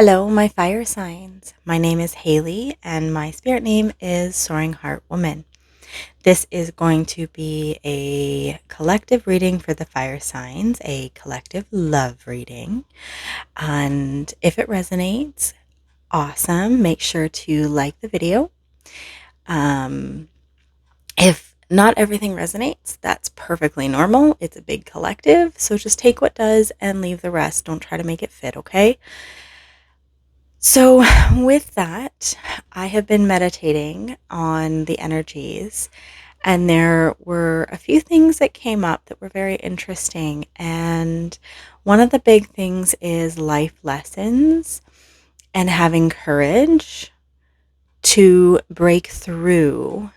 Hello, my fire signs. My name is Haley, and my spirit name is Soaring Heart Woman. This is going to be a collective reading for the fire signs, a collective love reading. And if it resonates, awesome. Make sure to like the video. If not everything resonates, that's perfectly normal. It's a big collective, so just take what does and leave the rest. Don't try to make it fit, okay? So, with that, I have been meditating on the energies, and there were a few things that came up that were very interesting. And one of the big things is life lessons and having courage to break through.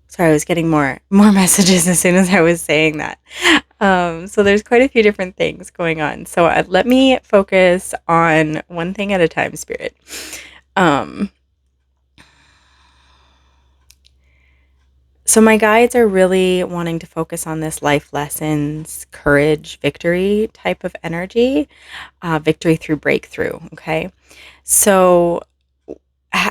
Sorry, I was getting more messages as soon as I was saying that. So there's quite a few different things going on. So let me focus on one thing at a time, Spirit. So my guides are really wanting to focus on this life lessons, courage, victory type of energy, victory through breakthrough. Okay. So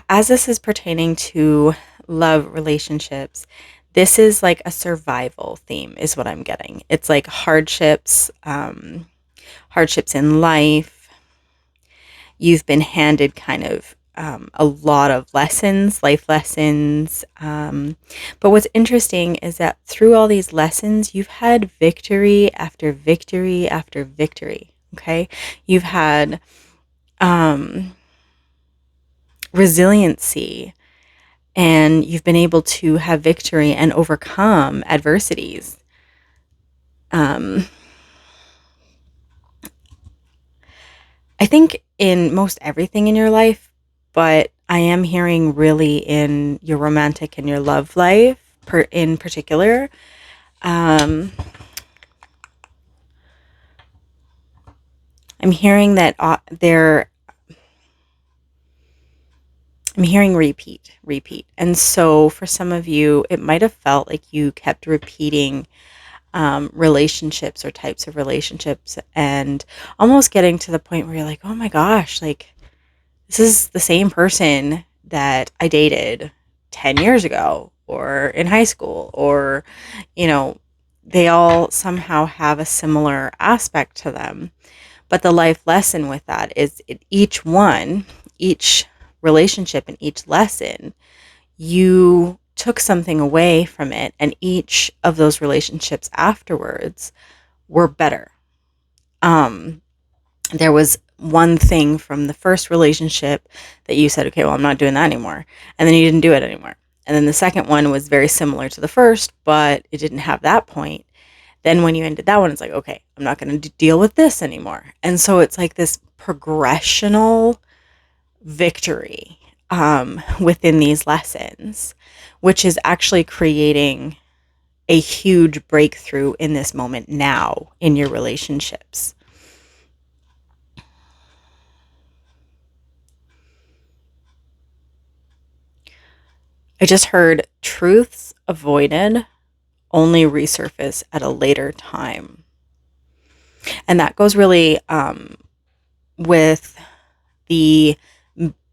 as this is pertaining to love relationships, this is like a survival theme is what I'm getting. It's like hardships, hardships in life. You've been handed kind of a lot of lessons, life lessons. But what's interesting is that through all these lessons, you've had victory after victory after victory. Okay. You've had resiliency, and you've been able to have victory and overcome adversities. I think in most everything in your life, but I am hearing really in your romantic and your love life in particular. I'm hearing that I'm hearing repeat. And so for some of you, it might have felt like you kept repeating relationships or types of relationships, and almost getting to the point where you're like, oh my gosh, like this is the same person that I dated 10 years ago or in high school, or, they all somehow have a similar aspect to them. But the life lesson with that is each relationship and each lesson, you took something away from it, and each of those relationships afterwards were better. There was one thing from the first relationship that you said, okay, well, I'm not doing that anymore. And then you didn't do it anymore. And then the second one was very similar to the first, but it didn't have that point. Then when you ended that one, it's like, okay, I'm not going to deal with this anymore. And so it's like this progressional victory within these lessons, which is actually creating a huge breakthrough in this moment now in your relationships. I just heard truths avoided only resurface at a later time. And that goes really with the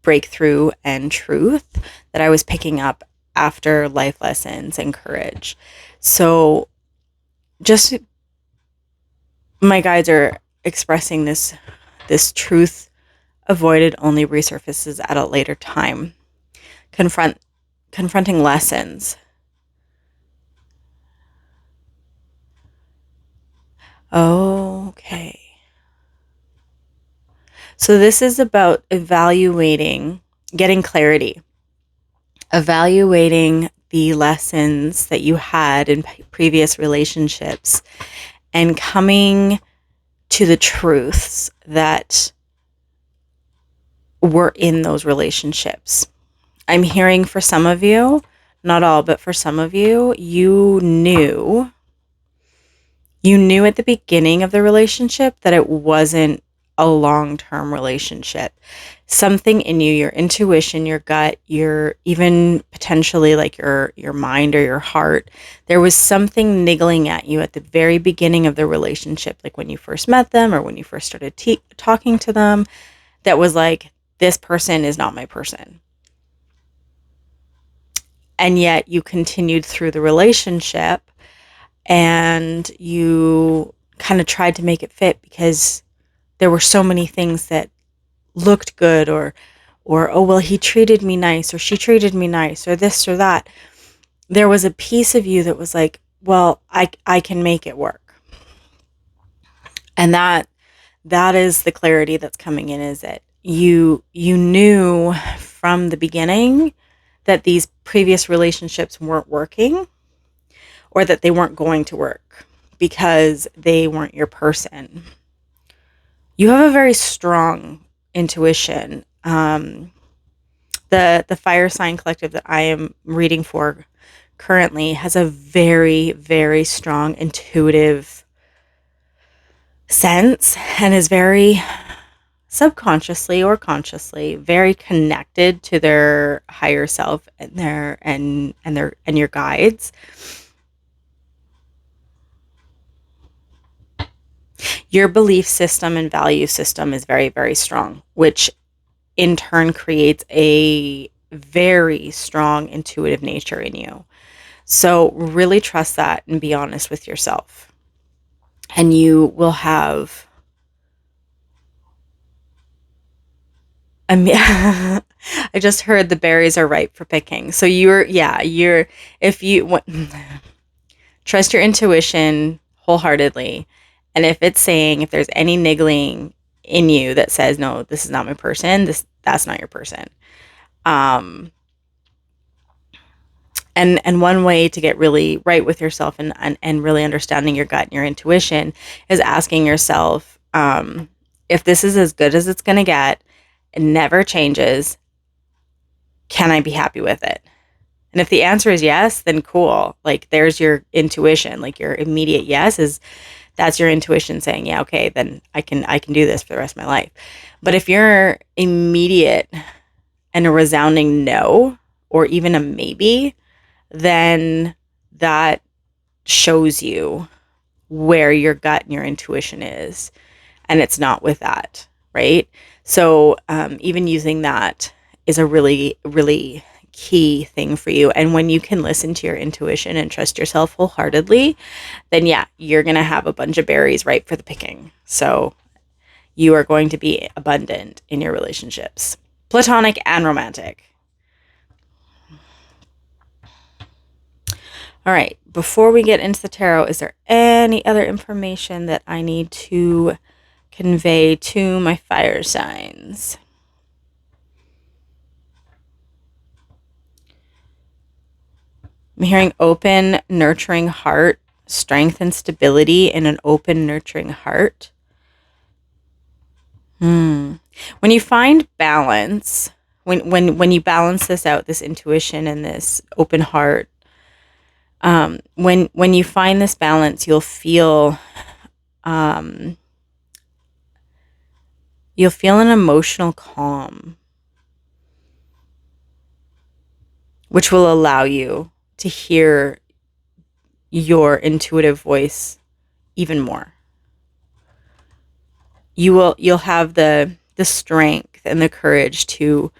breakthrough and truth that I was picking up after life lessons and courage. So just my guides are expressing this truth avoided only resurfaces at a later time. Confronting lessons. Okay. So this is about evaluating, getting clarity, evaluating the lessons that you had in previous relationships, and coming to the truths that were in those relationships. I'm hearing for some of you, not all, but for some of you, you knew at the beginning of the relationship that it wasn't a long-term relationship. something in you, your intuition, your gut, your even potentially like your mind or your heart, there was something niggling at you at the very beginning of the relationship, like when you first met them or when you first started talking to them, that was like, this person is not my person. And yet you continued through the relationship and you kind of tried to make it fit because there were so many things that looked good, or oh well, he treated me nice, or she treated me nice, or this or that. There was a piece of you that was like, well, I can make it work. And that is the clarity that's coming in, is that you knew from the beginning that these previous relationships weren't working, or that they weren't going to work because they weren't your person. You have a very strong intuition. The fire sign collective that I am reading for currently has a very, very strong intuitive sense and is very subconsciously or consciously very connected to their higher self and your guides. Your belief system and value system is very, very strong, which in turn creates a very strong intuitive nature in you. So really trust that and be honest with yourself. And you will have, I mean, I just heard the berries are ripe for picking. So if you trust your intuition wholeheartedly, and if it's saying, if there's any niggling in you that says, no, this is not my person, that's not your person. And one way to get really right with yourself and really understanding your gut and your intuition is asking yourself, if this is as good as it's going to get, it never changes, can I be happy with it? And if the answer is yes, then cool. Like, there's your intuition. Like, your immediate yes is, that's your intuition saying, yeah, okay, then I can do this for the rest of my life. But if you're immediate and a resounding no, or even a maybe, then that shows you where your gut and your intuition is. And it's not with that, right? So even using that is a really, really key thing for you. And when you can listen to your intuition and trust yourself wholeheartedly, then yeah, you're going to have a bunch of berries ripe for the picking. So you are going to be abundant in your relationships, platonic and romantic. All right, before we get into the tarot, is there any other information that I need to convey to my fire signs? I'm hearing open, nurturing heart, strength and stability in an open, nurturing heart. When you find balance, when you balance this out, this intuition and this open heart, when you find this balance, you'll feel an emotional calm, which will allow you to hear your intuitive voice even more. You'll have the strength and the courage to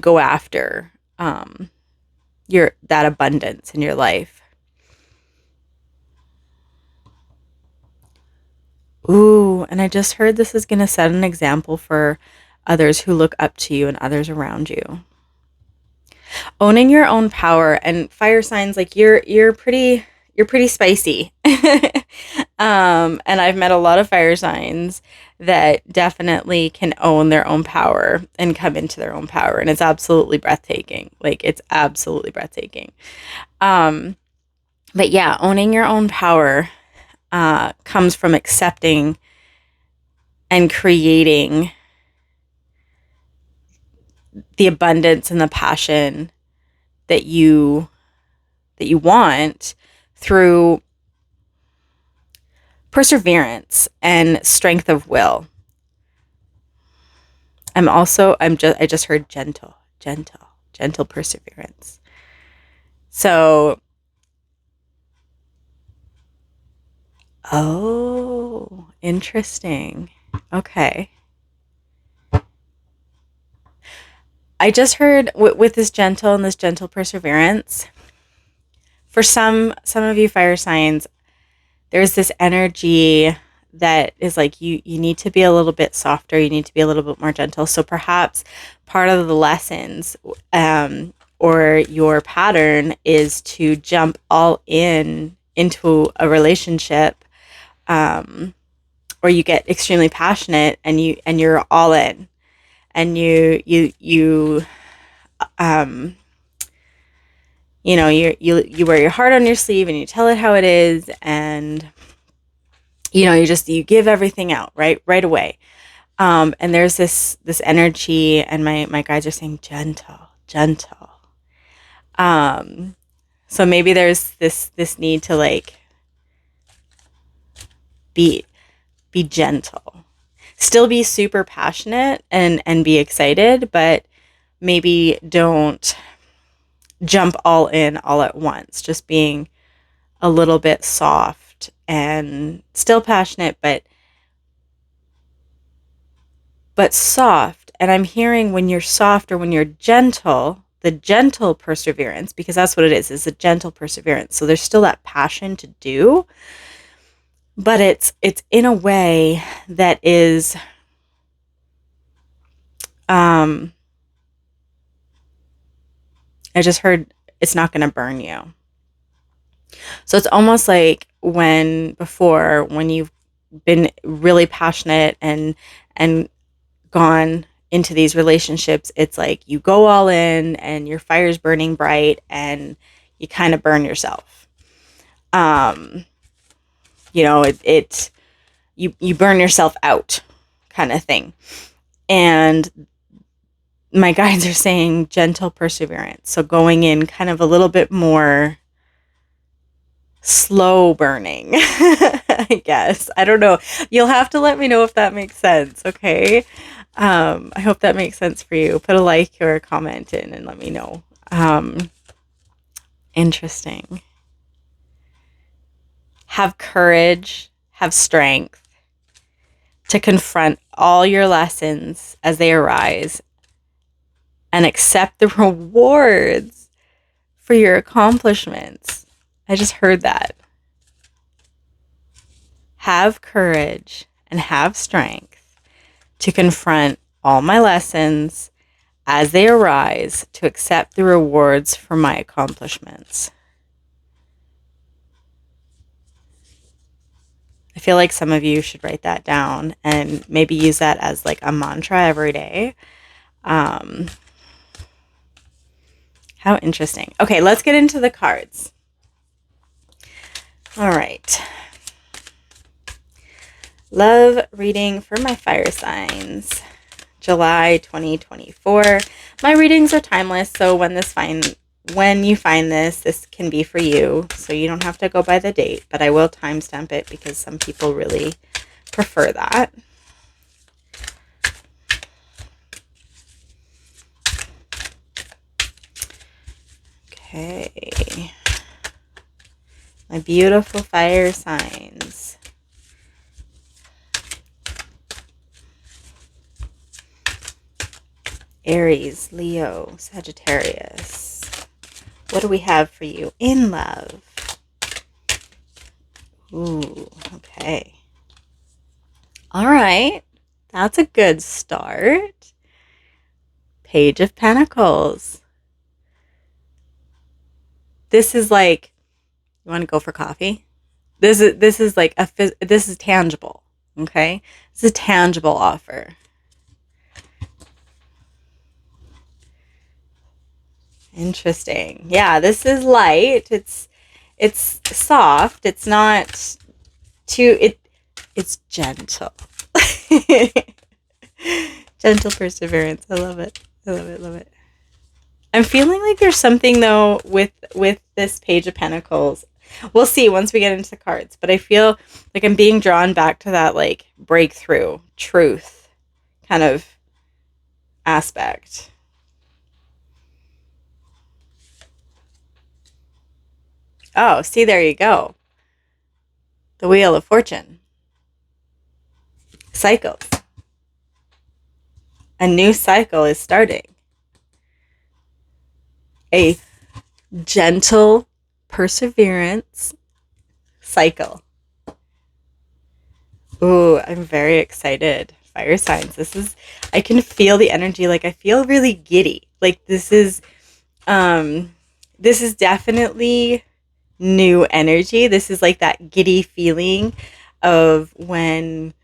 go after that abundance in your life. Ooh, and I just heard this is going to set an example for others who look up to you and others around you. Owning your own power, and fire signs, like you're pretty spicy. And I've met a lot of fire signs that definitely can own their own power and come into their own power, and it's absolutely breathtaking. Like, it's absolutely breathtaking. But yeah, owning your own power comes from accepting and creating the abundance and the passion that you want through perseverance and strength of will. I just heard gentle perseverance. So, oh, interesting. Okay. I just heard with this gentle and this gentle perseverance. For some of you fire signs, there's this energy that is like you need to be a little bit softer, you need to be a little bit more gentle. So perhaps part of the lessons or your pattern is to jump all in into a relationship, or you get extremely passionate and you're all in, and um you wear your heart on your sleeve and you tell it how it is, and you give everything out right away. And there's this energy, and my guides are saying gentle. um so maybe there's this need to like be gentle, still be super passionate and be excited, but maybe don't jump all in all at once, just being a little bit soft and still passionate, but soft. And I'm hearing when you're soft or when you're gentle, the gentle perseverance, because that's what it is a gentle perseverance. So there's still that passion to do, but it's in a way that is I just heard it's not going to burn you. So it's almost like when you've been really passionate and gone into these relationships, it's like you go all in and your fire's burning bright and you kind of burn yourself. You burn yourself out, kind of thing. And my guides are saying gentle perseverance. So going in kind of a little bit more slow burning, I guess. I don't know. You'll have to let me know if that makes sense, okay? I hope that makes sense for you. Put a like or a comment in and let me know. Interesting. Have courage, have strength to confront all your lessons as they arise and accept the rewards for your accomplishments. I just heard that. Have courage and have strength to confront all my lessons as they arise, to accept the rewards for my accomplishments. I feel like some of you should write that down and maybe use that as like a mantra every day. How interesting. Okay, let's get into the cards. All right. Love reading for my fire signs, July 2024. My readings are timeless, so when you find this can be for you. So you don't have to go by the date, but I will timestamp it because some people really prefer that. Okay. My beautiful fire signs. Aries, Leo, Sagittarius. What do we have for you in love? Ooh, okay. All right. That's a good start. Page of Pentacles. This is like, you want to go for coffee? This is like this is tangible, okay? This is a tangible offer. Interesting. Yeah, this is light. It's soft. It's not too it's gentle. Gentle perseverance. I love it. I love it. Love it. I'm feeling like there's something though with this Page of Pentacles. We'll see once we get into the cards, but I feel like I'm being drawn back to that like breakthrough, truth kind of aspect. Oh, see, there you go. The Wheel of Fortune. Cycles. A new cycle is starting. A gentle perseverance cycle. Ooh, I'm very excited. Fire signs. I can feel the energy. Like, I feel really giddy. Like, um, this is definitely new energy. This is like that giddy feeling of when,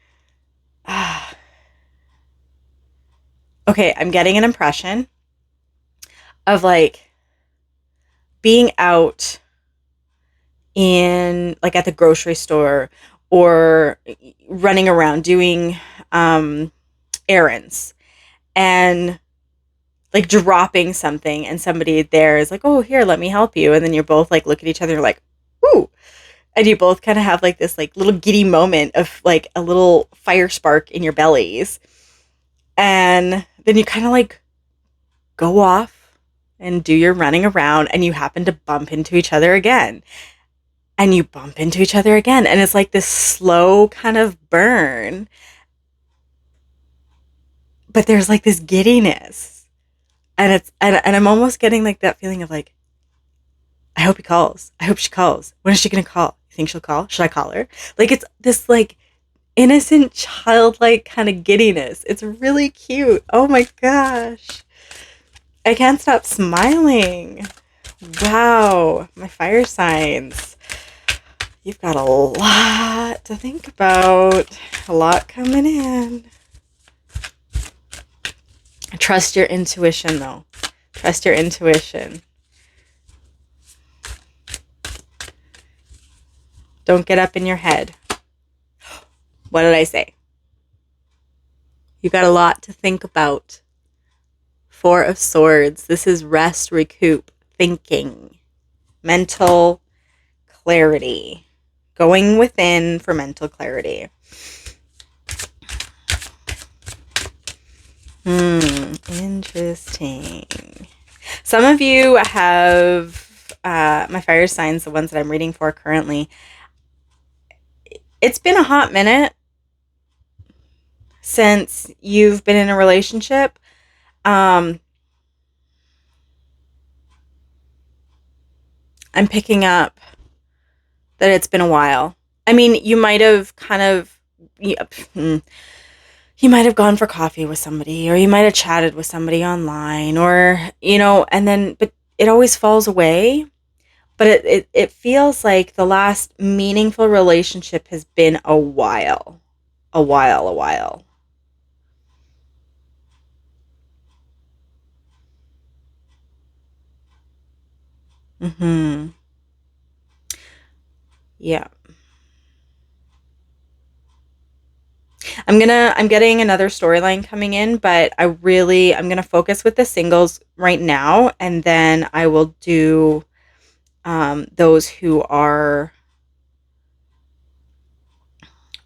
okay, I'm getting an impression of like being out in like at the grocery store or running around doing errands and like dropping something and somebody there is like, oh, here, let me help you. And then you're both like look at each other and you're like, ooh. And you both kind of have like this like little giddy moment of like a little fire spark in your bellies. And then you kind of like go off and do your running around and you happen to bump into each other again. And you bump into each other again. And it's like this slow kind of burn. But there's like this giddiness. And I'm almost getting like that feeling of like, I hope he calls. I hope she calls. When is she gonna call? You think she'll call? Should I call her? Like it's this like innocent, childlike kind of giddiness. It's really cute. Oh my gosh. I can't stop smiling. Wow. My fire signs. You've got a lot to think about. A lot coming in. Trust your intuition, though. Trust your intuition. Don't get up in your head. What did I say? You got a lot to think about. Four of Swords. This is rest, recoup, thinking, mental clarity. Going within for mental clarity. Interesting. Some of you have my fire signs, the ones that I'm reading for currently. It's been a hot minute since you've been in a relationship. I'm picking up that it's been a while. I mean, you might have kind of, you might have gone for coffee with somebody, or you might have chatted with somebody online, or, and then, but it always falls away. But it feels like the last meaningful relationship has been a while. A while. Mm-hmm. Yeah. I'm getting another storyline coming in, but I'm gonna focus with the singles right now, and then I will do those who are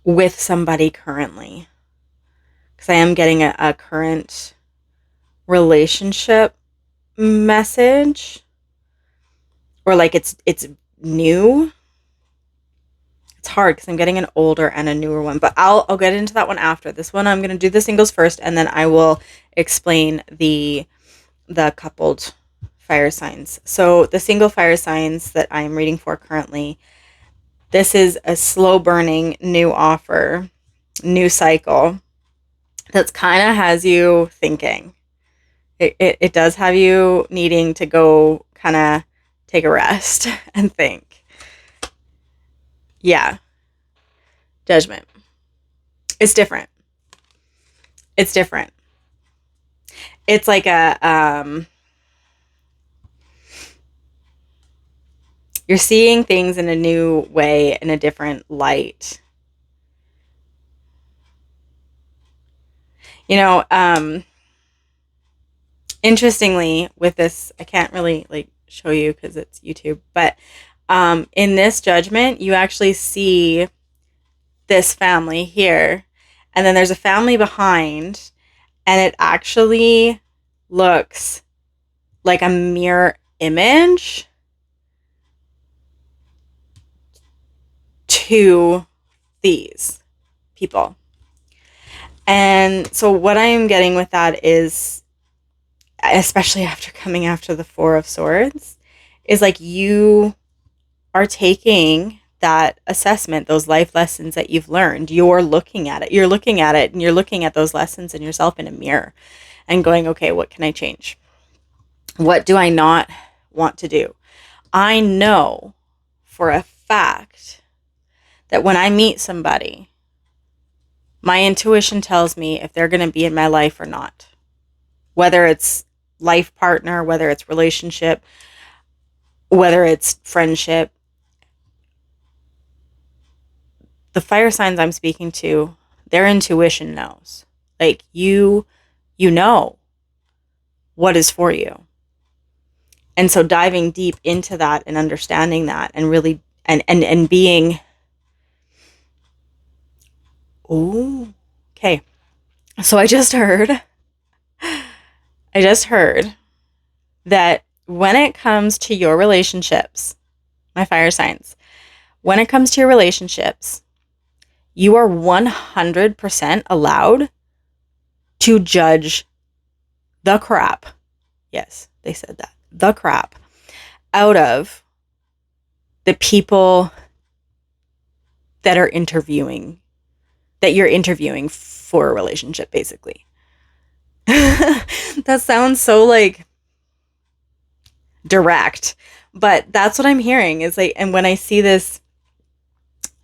with somebody currently, because I am getting a current relationship message, or like it's new. It's hard because I'm getting an older and a newer one, but I'll get into that one after. This one I'm going to do the singles first, and then I will explain the coupled fire signs. So the single fire signs that I'm reading for currently, this is a slow burning new offer, new cycle that's kind of has you thinking. It does have you needing to go kind of take a rest and think. Yeah. Judgment. It's different. It's different. It's like you're seeing things in a new way, in a different light. Interestingly, with this, I can't really like show you because it's YouTube, but in this judgment, you actually see this family here, and then there's a family behind, And it actually looks like a mirror image to these people. And so what I am getting with that is, especially after coming after the Four of Swords, is like you are taking that assessment, those life lessons that you've learned, you're looking at it, and you're looking at those lessons in yourself in a mirror and going, okay, what can I change? What do I not want to do? I know for a fact that when I meet somebody, my intuition tells me if they're going to be in my life or not. Whether it's life partner, whether it's relationship, whether it's friendship. The fire signs I'm speaking to, their intuition knows. Like you know what is for you. And so diving deep into that and understanding that and really and being, oh, okay. So I just heard that when it comes to your relationships, my fire signs, when it comes to your relationships, you are 100% allowed to judge the crap. Yes, they said that. The crap out of the people that you're interviewing for a relationship, basically. That sounds so like direct, but that's what I'm hearing is like, and when I see this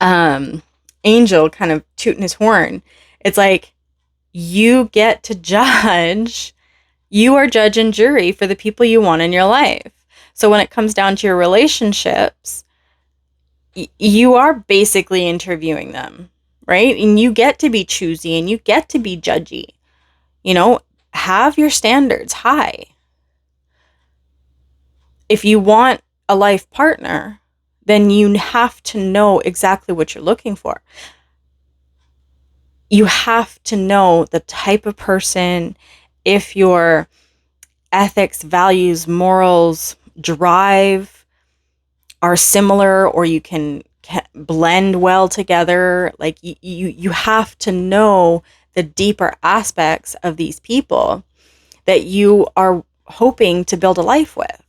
angel kind of tooting his horn, it's like you get to judge. You are judge and jury for the people you want in your life. So when it comes down to your relationships, you are basically interviewing them, right? And you get to be choosy and you get to be judgy. You know, have your standards high. If you want a life partner, then you have to know exactly what you're looking for. You have to know the type of person, if your ethics, values, morals, drive are similar, or you can blend well together. Like you have to know the deeper aspects of these people that you are hoping to build a life with.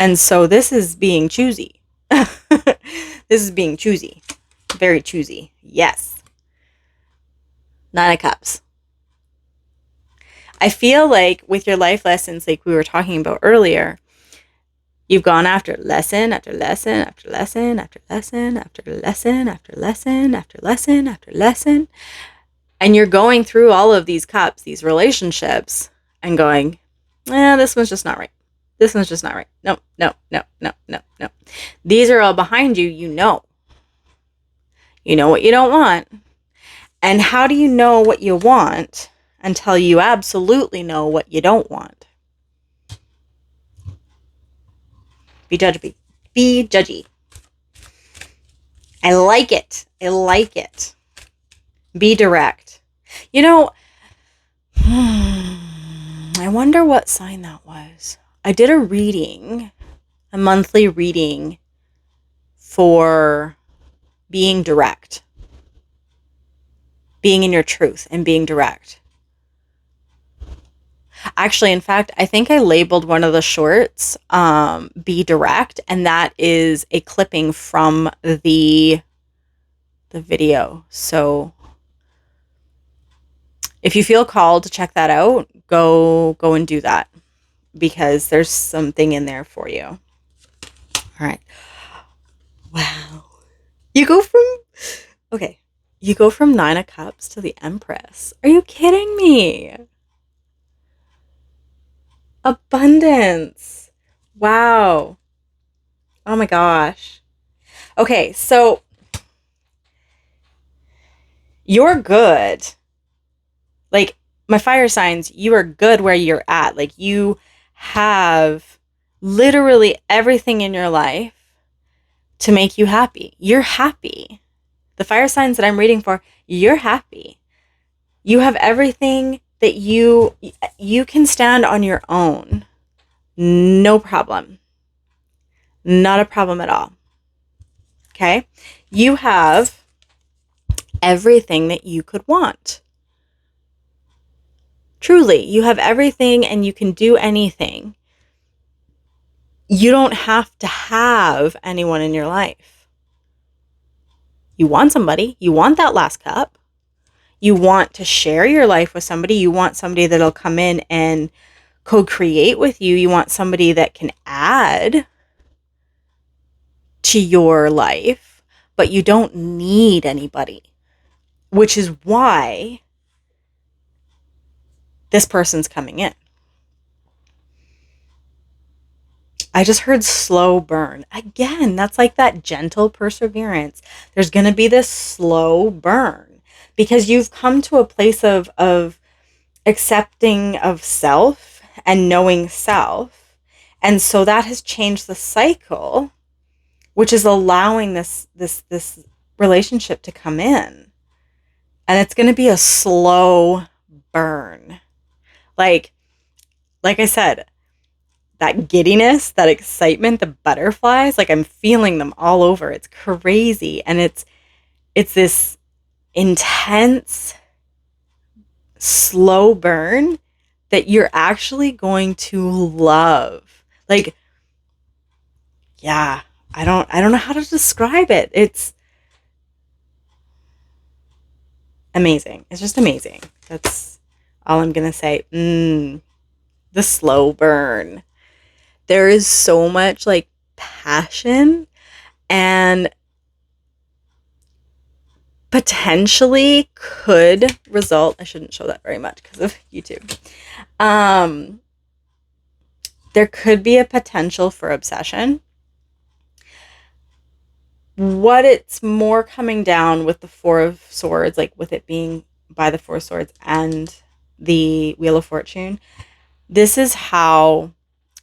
And so this is being choosy. This is being choosy. Very choosy. Yes. 9 of Cups. I feel like with your life lessons, like we were talking about earlier, you've gone after lesson after lesson after lesson after lesson after lesson after lesson after lesson after lesson. And you're going through all of these cups, these relationships, and going, this one's just not right. This one's just not right. No, no, no, no, no, no. These are all behind you. You know what you don't want. And how do you know what you want until you absolutely know what you don't want? Be judgy. Be judgy. I like it. I like it. Be direct. You know, I wonder what sign that was. I did a reading, a monthly reading for being direct. Being in your truth and being direct. Actually, in fact, I think I labeled one of the shorts Be Direct, and that is a clipping from the video. So if you feel called to check that out, go and do that, because there's something in there for you. All right. Wow. You go from 9 of Cups to the Empress. Are you kidding me? Abundance. Wow. Oh my gosh. Okay, so you're good. Like, my fire signs, you are good where you're at. Like, you have literally everything in your life to make you happy. You're happy. The fire signs that I'm reading for, you're happy. You have everything that you can stand on your own. No problem. Not a problem at all. Okay? You have everything that you could want. Truly, you have everything and you can do anything. You don't have to have anyone in your life. You want somebody. You want that last cup. You want to share your life with somebody. You want somebody that'll come in and co-create with you. You want somebody that can add to your life, but you don't need anybody, which is why this person's coming in. I just heard slow burn. Again, that's like that gentle perseverance. There's going to be this slow burn because you've come to a place of accepting of self and knowing self. And so that has changed the cycle, which is allowing this relationship to come in. And it's going to be a slow burn. Like I said, that giddiness, that excitement, the butterflies, like I'm feeling them all over. It's crazy. And it's this intense, slow burn that you're actually going to love. Like, yeah, I don't know how to describe it. It's amazing. It's just amazing. That's all I'm going to say. The slow burn. There is so much like passion and potentially could result. I shouldn't show that very much because of YouTube. There could be a potential for obsession. What it's more coming down with the Four of Swords, like with it being by the Four of Swords and the Wheel of Fortune, this is how,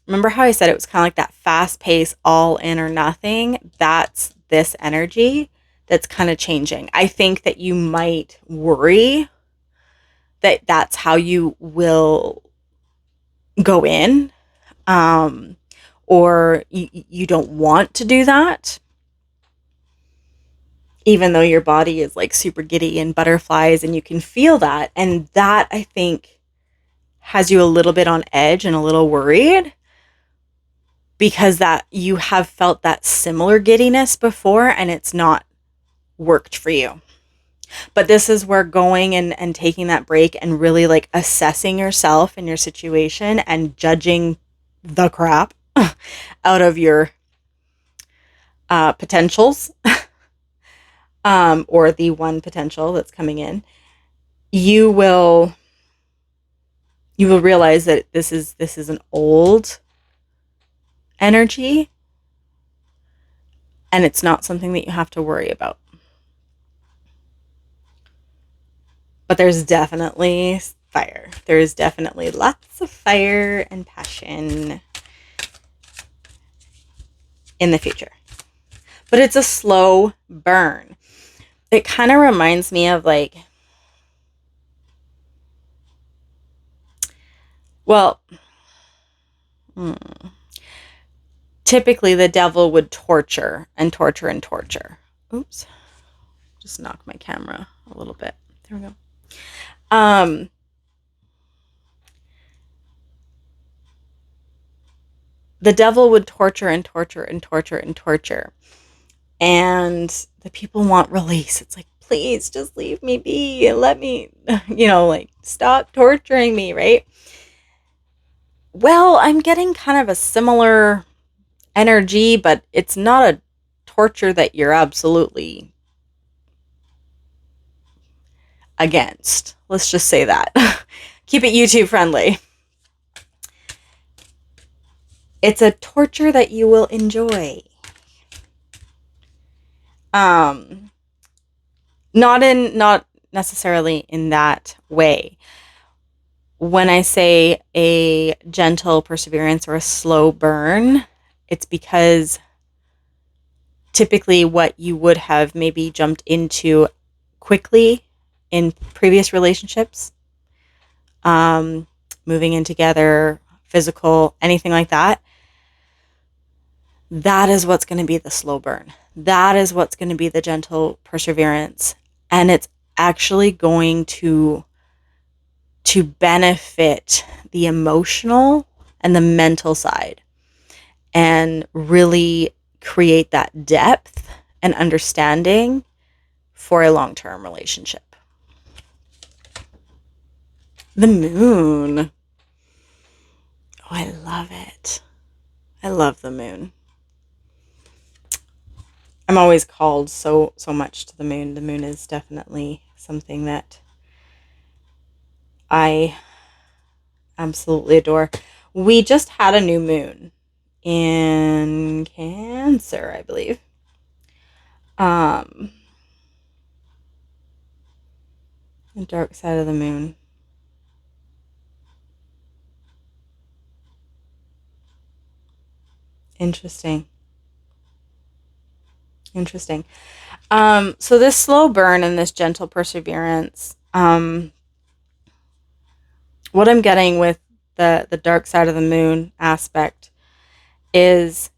remember how I said it was kind of like that fast pace, all in or nothing? That's this energy that's kind of changing. I think that you might worry that that's how you will go in, or you don't want to do that, even though your body is like super giddy and butterflies and you can feel that. And that, I think, has you a little bit on edge and a little worried because that you have felt that similar giddiness before and it's not worked for you. But this is where going and taking that break and really like assessing yourself and your situation and judging the crap out of your potentials, or the one potential that's coming in, you will realize that this is an old energy and it's not something that you have to worry about. But there's definitely fire. There's definitely lots of fire and passion in the future. But it's a slow burn. It kind of reminds me of like, well, typically the devil would torture and torture and torture. Oops. Just knocked my camera a little bit. There we go. The devil would torture and torture and torture and torture. And the people want release. It's like, please just leave me be and let me, like stop torturing me, right? Well, I'm getting kind of a similar energy, but it's not a torture that you're absolutely against. Let's just say that. Keep it YouTube friendly. It's a torture that you will enjoy. Not necessarily in that way. When I say a gentle perseverance or a slow burn, it's because typically what you would have maybe jumped into quickly in previous relationships, moving in together, physical, anything like that, that is what's going to be the slow burn. That is what's going to be the gentle perseverance. And it's actually going to benefit the emotional and the mental side and really create that depth and understanding for a long-term relationship. The moon. Oh, I love it. I love the moon. I'm always called so much to the moon. The moon is definitely something that I absolutely adore. We just had a new moon in Cancer, I believe. The dark side of the moon. Interesting. So this slow burn and this gentle perseverance, what I'm getting with the dark side of the moon aspect is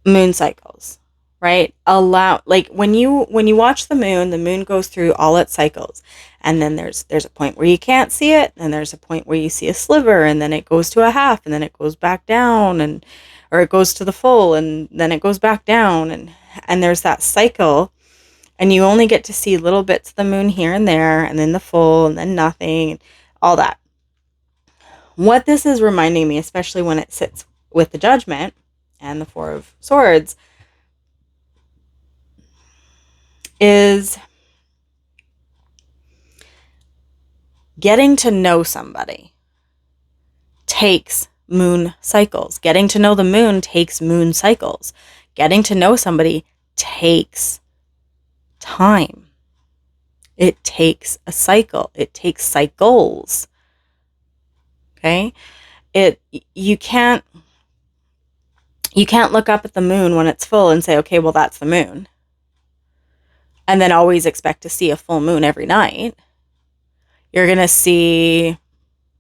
moon cycles, right? Allow, like, when you watch the moon goes through all its cycles, and then there's a point where you can't see it, and there's a point where you see a sliver, and then it goes to a half, and then it goes back down, and or it goes to the full, and then it goes back down, and there's that cycle, and you only get to see little bits of the moon here and there, and then the full, and then nothing, and all that. What this is reminding me, especially when it sits with the Judgment and the Four of Swords, is getting to know somebody takes moon cycles. Getting to know the moon takes moon cycles. Getting to know somebody takes time. It takes a cycle. It takes cycles. Okay? You can't look up at the moon when it's full and say, okay, well, that's the moon, and then always expect to see a full moon every night. You're going to see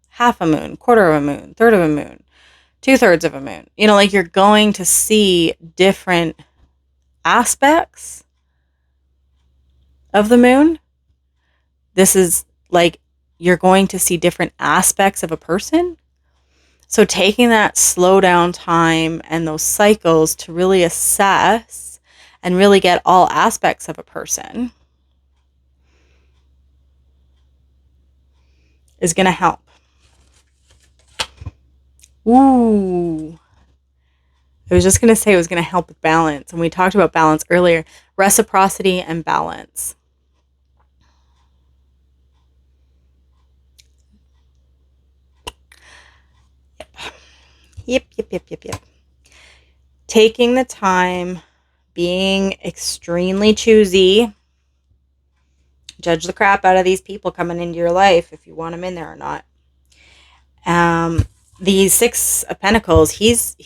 half a moon, quarter of a moon, third of a moon, 2/3 of a moon. Like, you're going to see different aspects of the moon. This is like, you're going to see different aspects of a person. So taking that slow down time and those cycles to really assess and really get all aspects of a person is going to help. Ooh. I was just going to say it was going to help with balance. And we talked about balance earlier. Reciprocity and balance. Yep. Taking the time, being extremely choosy. Judge the crap out of these people coming into your life if you want them in there or not. The Six of Pentacles, he's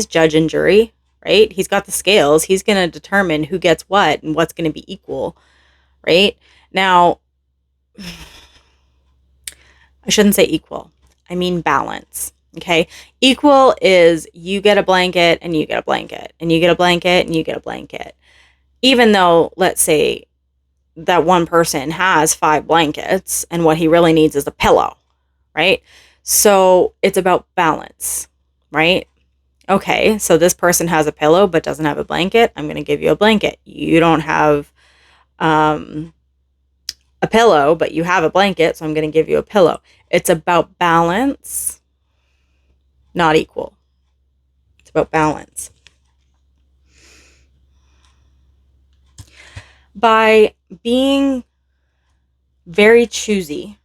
judge and jury, right? He's got the scales. He's going to determine who gets what and what's going to be equal, right? Now, I shouldn't say equal. I mean balance. Okay. Equal is you get a blanket and you get a blanket and you get a blanket and you get a blanket. Even though, let's say that one person has 5 blankets and what he really needs is a pillow, right? So it's about balance, right? Okay, so this person has a pillow but doesn't have a blanket. I'm going to give you a blanket. You don't have a pillow, but you have a blanket, so I'm going to give you a pillow. It's about balance, not equal. It's about balance. By being very choosy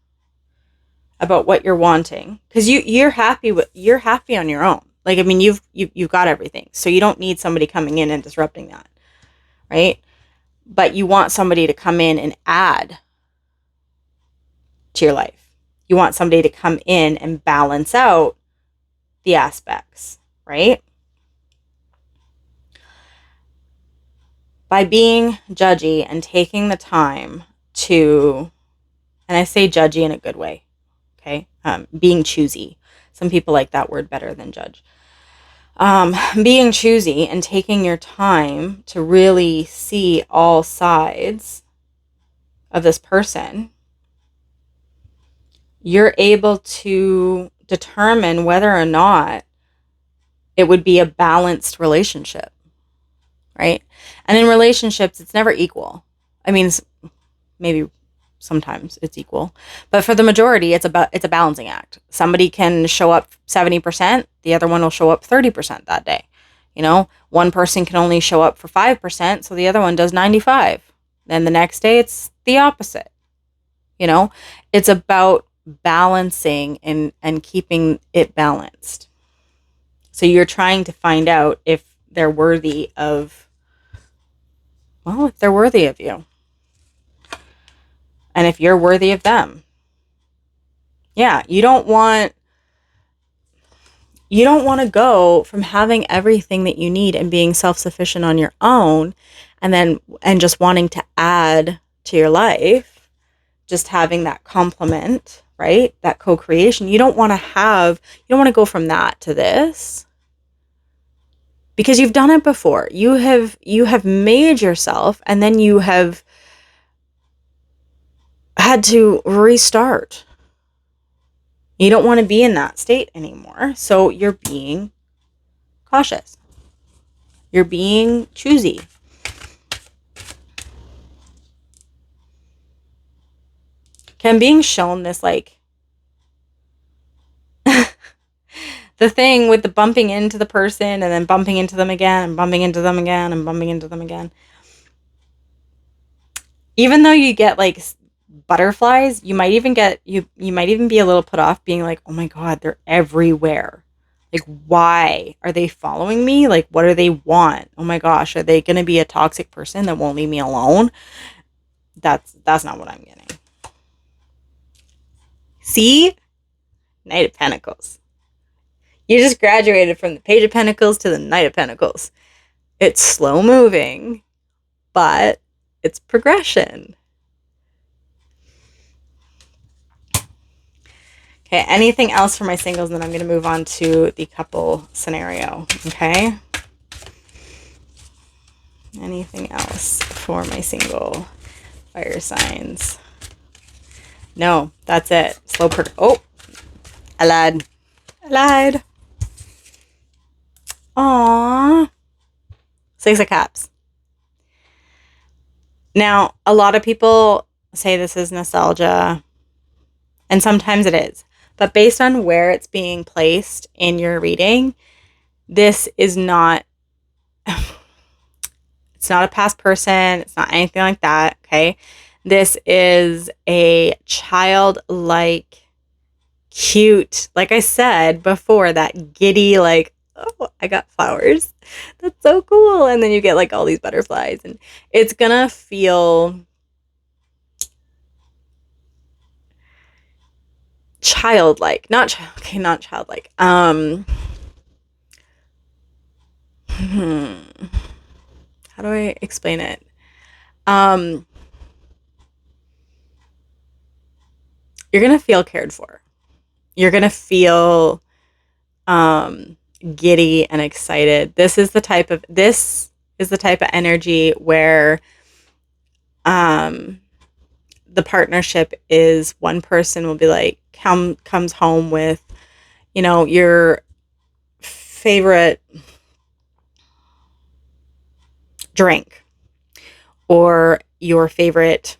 about what you're wanting, because you're happy on your own. Like, I mean, you've got everything, so you don't need somebody coming in and disrupting that, right? But you want somebody to come in and add to your life. You want somebody to come in and balance out the aspects, right? By being judgy and taking the time to And I say judgy in a good way. Okay. Being choosy. Some people like that word better than judge. Being choosy and taking your time to really see all sides of this person, you're able to determine whether or not it would be a balanced relationship, right? And in relationships, it's never equal. I mean, maybe sometimes it's equal, but for the majority, it's a balancing act. Somebody can show up 70%, the other one will show up 30% that day. You know, one person can only show up for 5%, so the other one does 95. Then the next day, it's the opposite. You know, it's about balancing and keeping it balanced. So you're trying to find out if they're worthy of, well, if they're worthy of you. And if you're worthy of them. Yeah, you don't want to go from having everything that you need and being self-sufficient on your own and just wanting to add to your life, just having that complement, right? That co-creation. You don't want to go from that to this, because you've done it before. You have made yourself, and then you have had to restart. You don't want to be in that state anymore. So you're being cautious. You're being choosy. Okay, I'm being shown this, like, the thing with the bumping into the person and then bumping into them again and bumping into them again and bumping into them again. Even though you get like butterflies, you might even be a little put off, being like, oh my God, they're everywhere. Like, why are they following me? Like, what do they want? Oh my gosh, are they going to be a toxic person that won't leave me alone? That's not what I'm getting. See? Knight of Pentacles. You just graduated from the Page of Pentacles to the Knight of Pentacles. It's slow moving, but it's progression. Okay, anything else for my singles? And then I'm going to move on to the couple scenario. Okay. Anything else for my single fire signs? No, that's it. Slow oh, I lied. Aww. 6 of Cups. Now, a lot of people say this is nostalgia, and sometimes it is. But based on where it's being placed in your reading, this is not, it's not a past person. It's not anything like that, okay? This is a childlike, cute, like I said before, that giddy, like, oh, I got flowers. That's so cool. And then you get like all these butterflies, and it's gonna feel childlike. Not childlike. How do I explain it? You're gonna feel cared for. You're gonna feel giddy and excited. This is the type of energy where the partnership is, one person will be like, comes home with, you know, your favorite drink or your favorite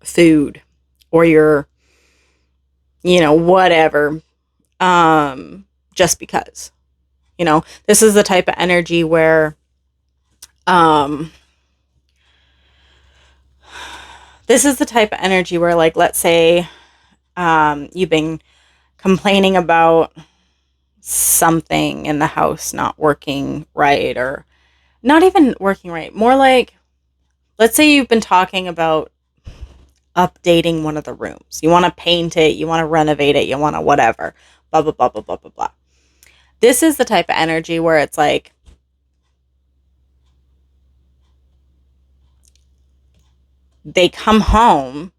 food or your, you know, whatever, just because, you know, this is the type of energy where like, let's say you've been complaining about something in the house not working right, or not even working right, more like, let's say you've been talking about updating one of the rooms. You want to paint it, you want to renovate it, you want to whatever, blah, blah, blah, blah, blah, blah, blah. This is the type of energy where it's like, they come home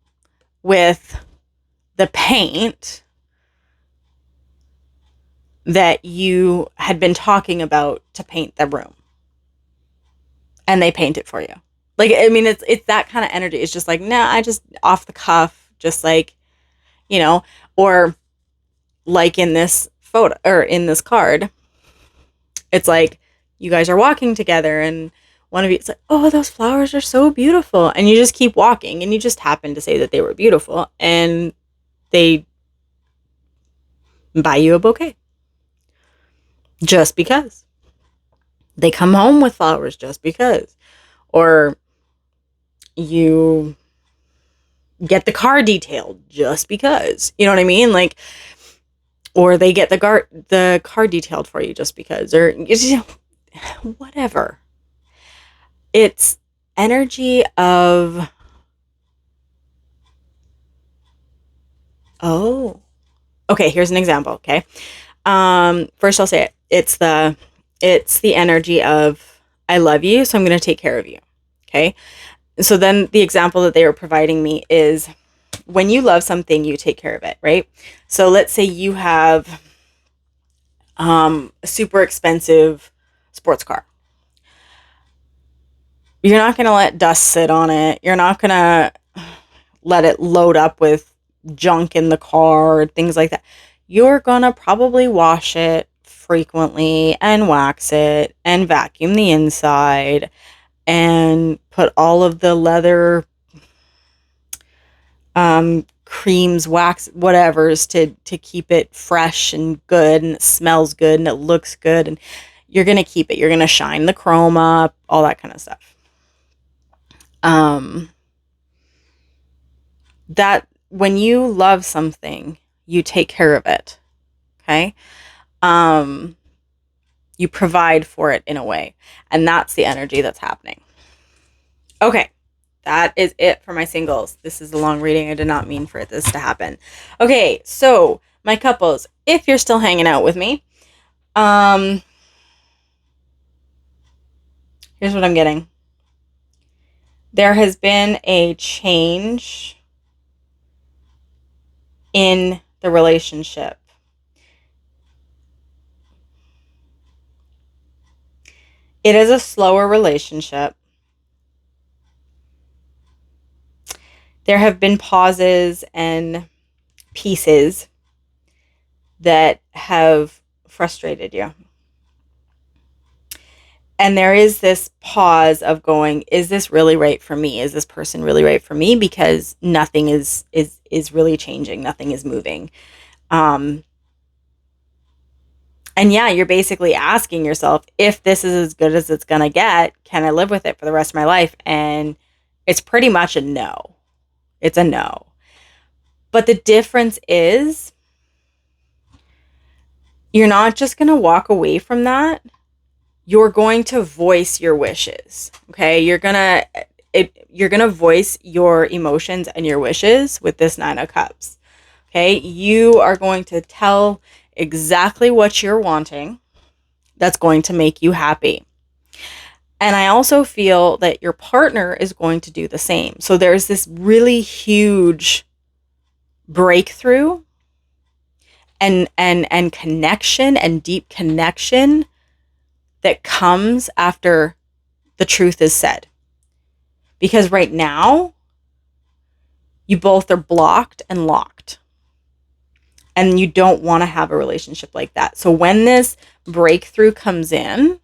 with the paint that you had been talking about to paint the room, and they paint it for you. Like, I mean, it's that kind of energy. It's just like, nah, I just off the cuff, just like, you know, or like in this photo or in this card, it's like you guys are walking together and one of you, it's like, oh, those flowers are so beautiful. And you just keep walking and you just happen to say that they were beautiful and they buy you a bouquet just because. They come home with flowers just because. Or you get the car detailed just because. You know what I mean? Like, or they get the car detailed for you just because, or you know, whatever. It's energy of, oh, okay, here's an example. Okay. First I'll say it. It's the energy of, I love you, so I'm going to take care of you. Okay. So then the example that they were providing me is when you love something, you take care of it, right? So let's say you have a super expensive sports car. You're not going to let dust sit on it. You're not going to let it load up with junk in the car, things like that. You're going to probably wash it frequently and wax it and vacuum the inside and put all of the leather creams, wax, whatever's to keep it fresh and good, and it smells good and it looks good, and you're going to keep it. You're going to shine the chrome up, all that kind of stuff. That when you love something, you take care of it. Okay. You provide for it in a way, and that's the energy that's happening. Okay. That is it for my singles. This is a long reading. I did not mean for this to happen. Okay. So my couples, if you're still hanging out with me, here's what I'm getting. There has been a change in the relationship. It is a slower relationship. There have been pauses and pieces that have frustrated you. And there is this pause of going, is this really right for me? Is this person really right for me? Because nothing is really changing. Nothing is moving. And yeah, you're basically asking yourself, if this is as good as it's going to get, can I live with it for the rest of my life? And it's pretty much a no. It's a no. But the difference is, you're not just going to walk away from that. You're going to voice your wishes. Okay? You're going to voice your emotions and your wishes with this 9 of Cups. Okay? You are going to tell exactly what you're wanting that's going to make you happy. And I also feel that your partner is going to do the same. So there's this really huge breakthrough and connection and deep connection that comes after the truth is said. Because right now, you both are blocked and locked. And you don't want to have a relationship like that. So when this breakthrough comes in,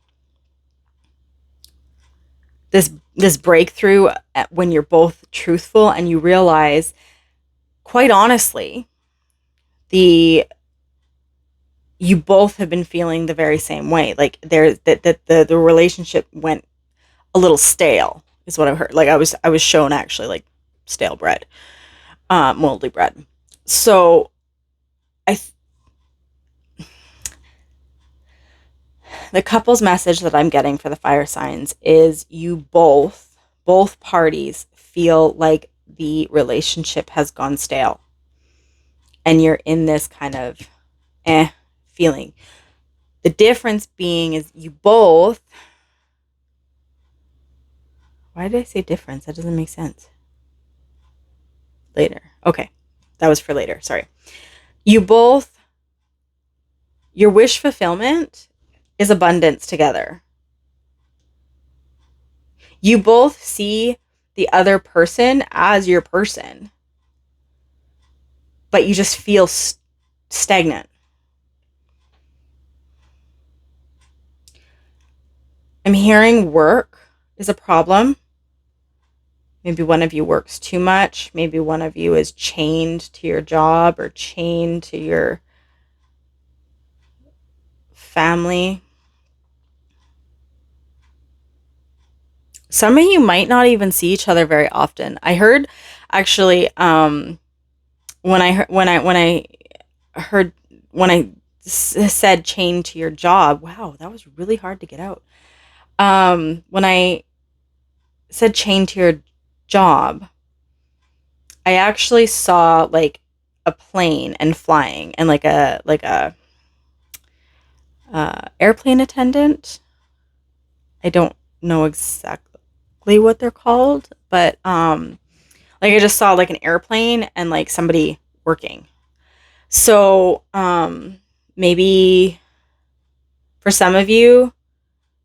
this breakthrough when you're both truthful and you realize, quite honestly, you both have been feeling the very same way. Like the relationship went a little stale, is what I've heard. Like I was shown actually like stale bread, moldy bread. So the couple's message that I'm getting for the fire signs is you both parties feel like the relationship has gone stale. And you're in this kind of feeling. The difference being is you both, why did I say difference? That doesn't make sense. Later. Okay. That was for later. Sorry. You both, your wish fulfillment is abundance together. You both see the other person as your person, but you just feel stagnant. I'm hearing work is a problem. Maybe one of you works too much. Maybe one of you is chained to your job or chained to your family. Some of you might not even see each other very often. I heard actually when I said chained to your job. Wow, that was really hard to get out. When I said chained to your job, I actually saw like a plane and flying and like a airplane attendant. I don't know exactly what they're called, but like I just saw like an airplane and like somebody working. So maybe for some of you,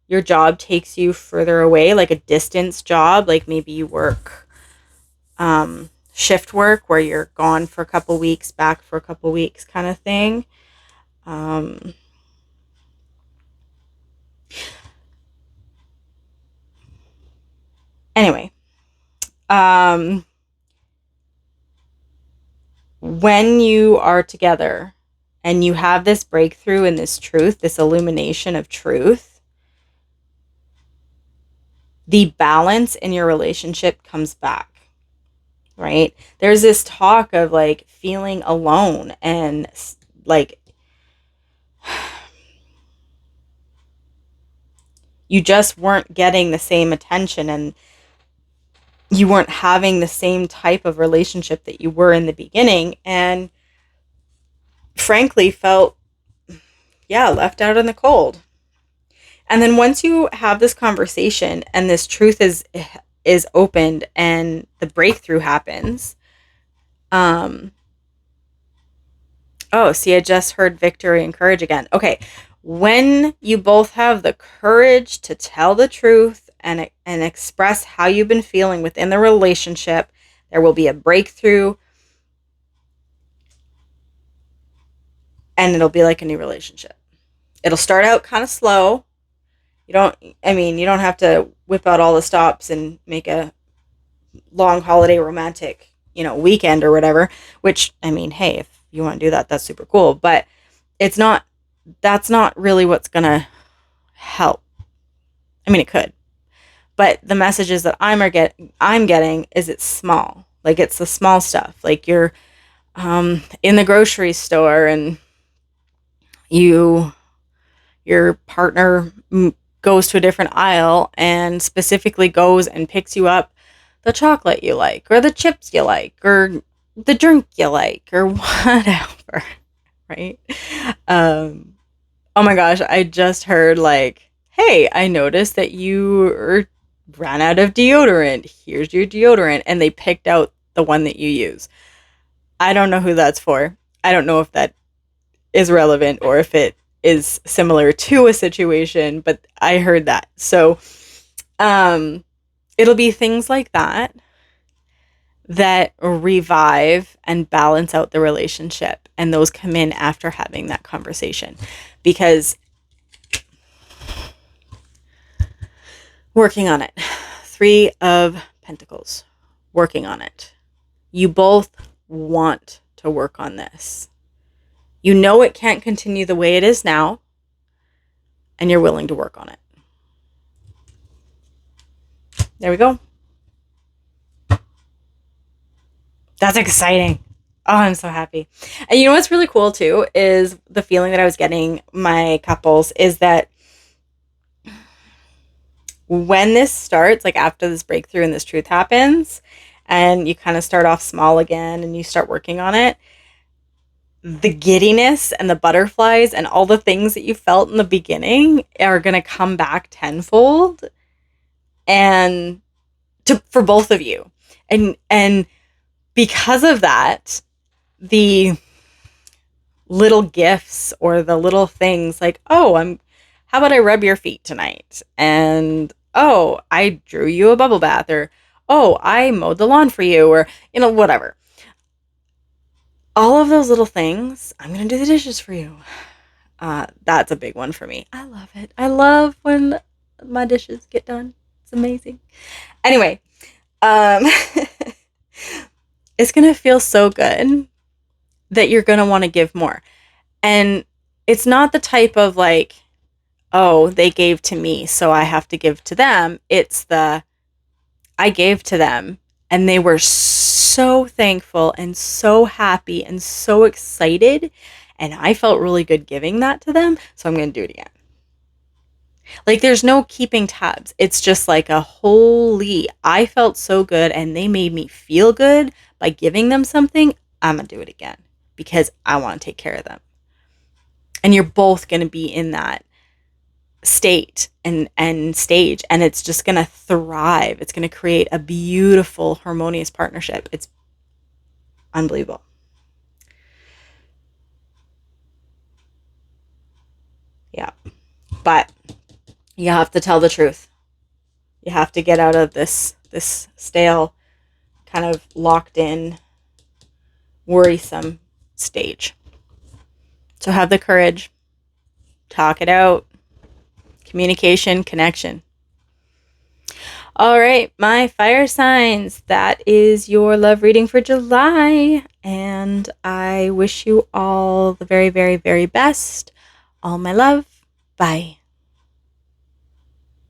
your job takes you further away, like a distance job. Like maybe you work shift work where you're gone for a couple weeks, back for a couple weeks kind of thing. Anyway, when you are together and you have this breakthrough in this truth, this illumination of truth, the balance in your relationship comes back, right? There's this talk of like feeling alone and like you just weren't getting the same attention and you weren't having the same type of relationship that you were in the beginning, and frankly felt, yeah, left out in the cold. And then once you have this conversation and this truth is opened and the breakthrough happens, oh, see, I just heard victory and courage again. Okay, when you both have the courage to tell the truth and express how you've been feeling within the relationship, there will be a breakthrough and it'll be like a new relationship. It'll start out kind of slow. You don't have to whip out all the stops and make a long holiday romantic, weekend or whatever, which, hey, if you want to do that, that's super cool. But that's not really what's going to help. It could. But the messages that I'm getting is it's small. Like it's the small stuff. Like you're in the grocery store and your partner goes to a different aisle and specifically goes and picks you up the chocolate you like or the chips you like or the drink you like or whatever, right? Oh my gosh, I just heard like, hey, I noticed that you ran out of deodorant. Here's your deodorant. And they picked out the one that you use. I don't know who that's for. I don't know if that is relevant or if it is similar to a situation, but I heard that. So it'll be things like that revive and balance out the relationship. And those come in after having that conversation. Because working on it. 3 of Pentacles. Working on it. You both want to work on this. You know it can't continue the way it is now, and you're willing to work on it. There we go. That's exciting. Oh, I'm so happy. And you know what's really cool too is the feeling that I was getting, my couples, is that when this starts, like after this breakthrough and this truth happens, and you kind of start off small again and you start working on it, the giddiness and the butterflies and all the things that you felt in the beginning are going to come back tenfold and for both of you. And Because of that, the little gifts or the little things like, oh, how about I rub your feet tonight? And oh, I drew you a bubble bath, or oh, I mowed the lawn for you, or whatever. All of those little things, I'm going to do the dishes for you. That's a big one for me. I love it. I love when my dishes get done. It's amazing. Anyway, um, it's going to feel so good that you're going to want to give more. And it's not the type of like, oh, they gave to me, so I have to give to them. It's I gave to them and they were so thankful and so happy and so excited. And I felt really good giving that to them. So I'm going to do it again. Like there's no keeping tabs. It's just like holy, I felt so good and they made me feel good by giving them something. I'm going to do it again because I want to take care of them. And you're both going to be in that state and stage, and it's just going to thrive. It's going to create a beautiful, harmonious partnership. It's unbelievable. Yeah. But you have to tell the truth. You have to get out of this stale, kind of locked in, worrisome stage. So have the courage. Talk it out. Communication, connection. All right, my fire signs. That is your love reading for July. And I wish you all the very, very, very best. All my love. Bye.